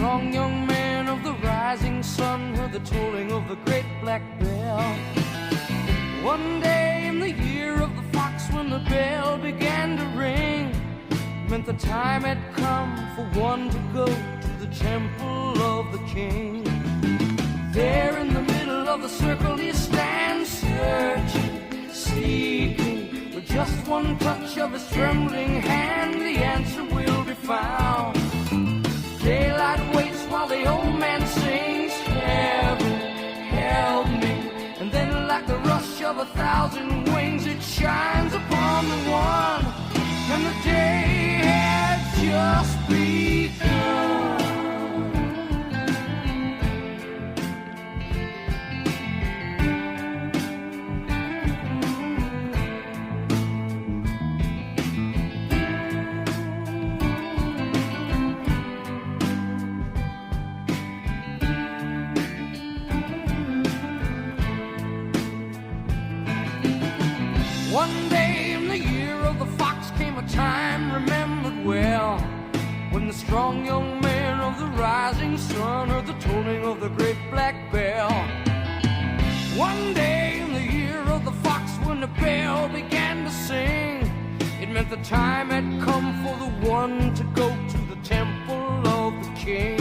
strong young man of the rising sun heard the tolling of the great black bell. One day in the year of the fox, when the bell began to ring, meant the time had come for one to go to the temple of the king. There in the middle of the circle he stands, searching, seeking. With just one touch of his trembling hand, the answer will be found. Daylight waits while the old man sings, heaven, help me. And then like the rush of 1,000 wings, it shines upon the one, and the day had just begun. One day in the year of the fox came a time remembered well, when the strong young man of the rising sun heard the tolling of the great black bell. One day in the year of the fox, when the bell began to sing, it meant the time had come for the one to go to the temple of the king.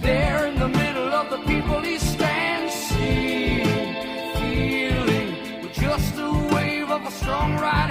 There in the middle of the people he stands, seeing, feeling, with just a wave of a strong right